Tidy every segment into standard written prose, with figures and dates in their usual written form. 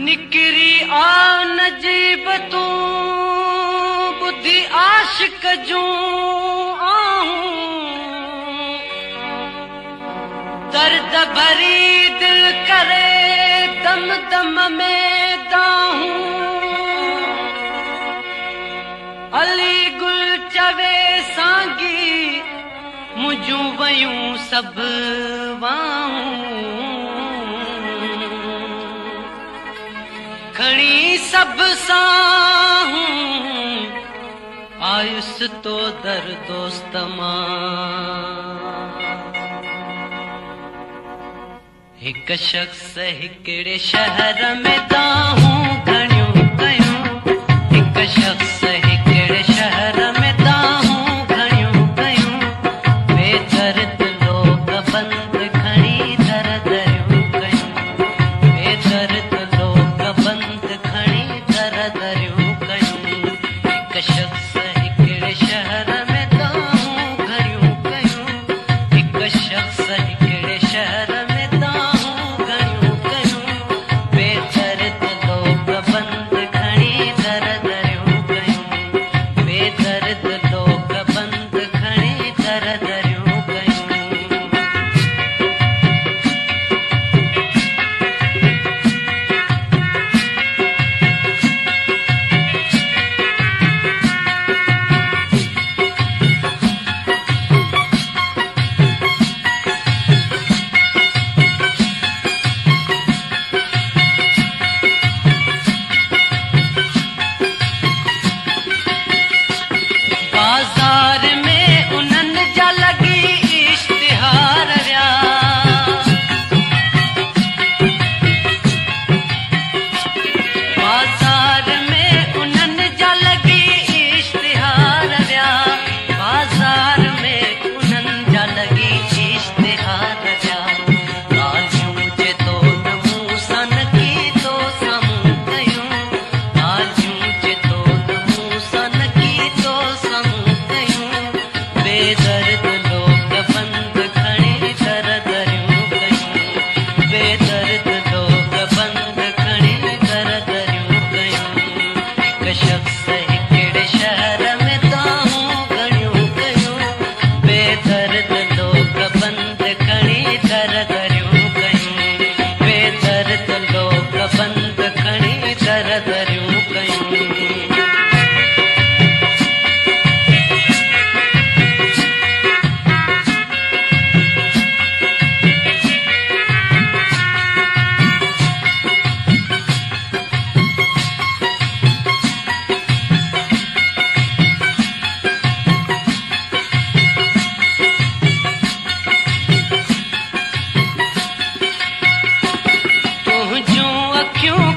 निकरी आ नजीब तूं बुद्धि आशिक जूं दर्द भरी दिल करे दम दम में दाहूं अली गुल चवे सांगी मुझूं वयूं सब वाहूं खणी सब साहूं आयुस तो दर दोस्त मां हिक शख्स हिकिड़े शहर में दाहूं घणियूं कयूं हिक शख्स हिकिड़े शहर में दाहूं घणियूं कयूं बेदर्द लोग बंद खणी दर दरियूं कयूं बेदर्द लोग बंद खणी दर दरियूं कयूं हिक शख्स हिकिड़े शहर में दाहूं घणियूं कयूं हिक शख्स हिकिड़े शहर में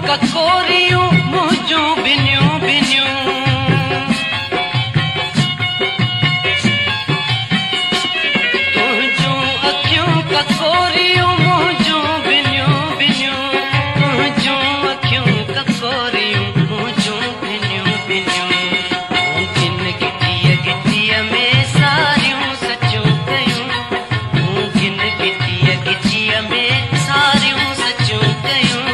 ककोरियूं मुंहिंजूं बिनियूं बिनियूं तुंहिंजूं अखियूं ककोरियूं मुंहिंजूं बिनियूं बिनियूं तुंहिंजूं अखियूं ककोरियूं मुंहिंजूं बिनियूं बिनियूं तूं किन गिटीअ गिटीअ में सारियूं सचूं कयूं तूं किन गिटीअ गिटीअ में सारियूं सचूं कयूं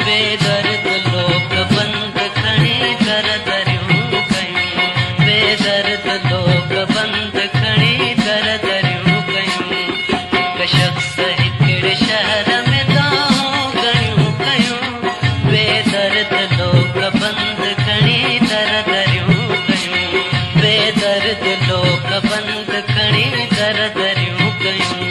बेदर्द लोग बंद खणी दर दरियूं कयूं बेदर्द लोग बंद खणी दर दरियूं कयूं हिक शख्स हिकिड़े शहर में दाहूं घणियूं कयूं बेदर्द लोग बंद खणी दर दरियूं कयूं बेदर्द लोग बंद खणी दर दरियूं कयूं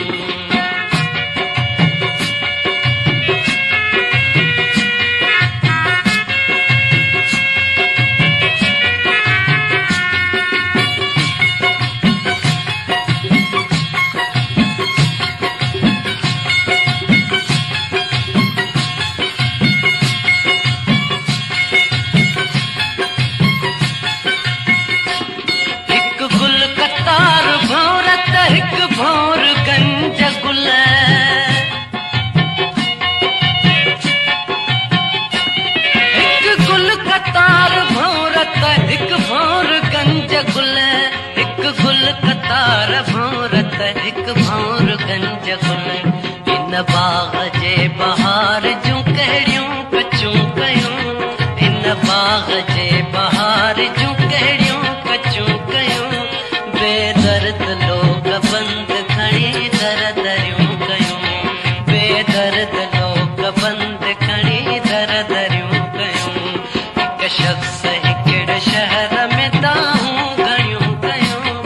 बाग जे बहार जूं कहिड़ियूं कचूं बहार जूं कहिड़ियूं कचूं कयूं बेदर्द लोग बंद खणी दर दरियूं कयूं बेदर्द लोग बंद खणी दर दरियूं कयूं हिकु शख़्स हिकिड़े शहर में दाहूं घणियूं कयूं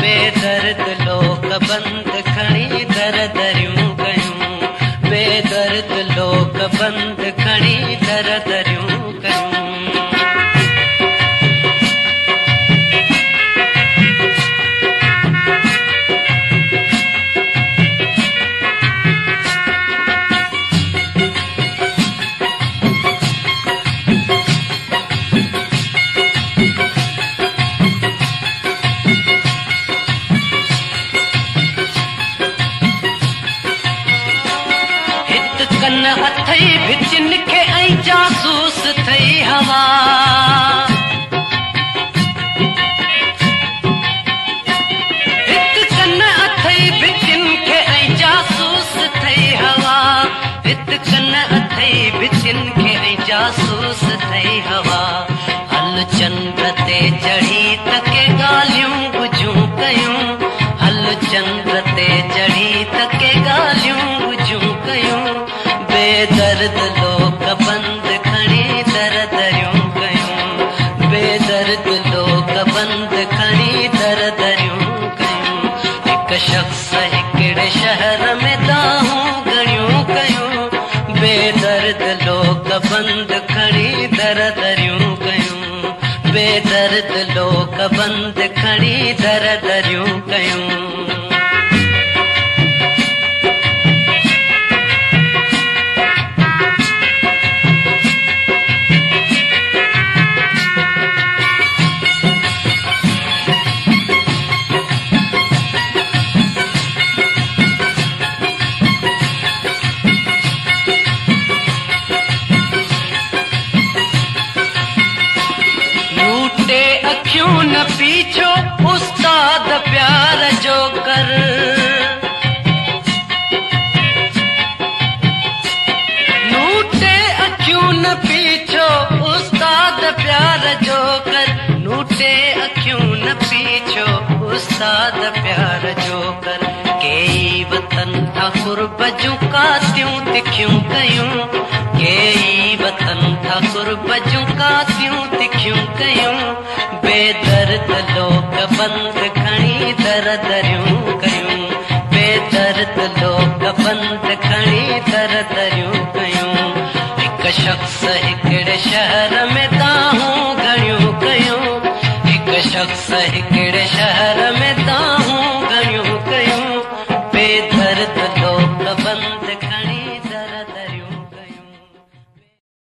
बेदर्द लोग बंद खणी दर दरियूं कयूं बेदर्द लोग बंद खणी दर दरियूं कयूं कन अथई भितिन खे ऐं जासूस थई हवा हिकु कन अथई भितिन खे ऐं जासूस थई हवा हिकु कन अथई भितिन खे ऐं जासूस थई हवा हल चंड ते चढ़ी त के ॻाल्हियूं बुझूं कयूं हल चंड ते चढ़ी त के ॻाल्हियूं बुझूं कयूं बेदर्द लोग बंद खणी दर दरियूं कयूं बेदर्द लोग बंद खणी दर दरियूं कयूं हिकु शख़्स हिकिड़े शहर में दाहूं घणियूं कयूं बेदर्द लोग बंद खणी दर दरियूं कयूं बेदर्द लोग बंद खणी दर दरियूं कयूं अखियूं न पीछो उस्ताद प्यार जो कर नूटे अखियूं न पीछो उस्ताद प्यार जो कर नूटे अखियूं न पीछो उस्ताद प्यार जो कर केई वतन था कुर्ब जूं कातियूं तिखियूं कयूं केई वतन था कुर्ब जूं कातियूं तिखियूं कयूं बेदर्द लोग बंद खणी दर दरियूं कयूं बेदर्द लोग बंद खणी दर दरियूं कयूं हिकु शख़्स हिकिड़े शहर में दाहूं घणियूं कयूं हिकु शख़्स हिकिड़े शहर में दाहूं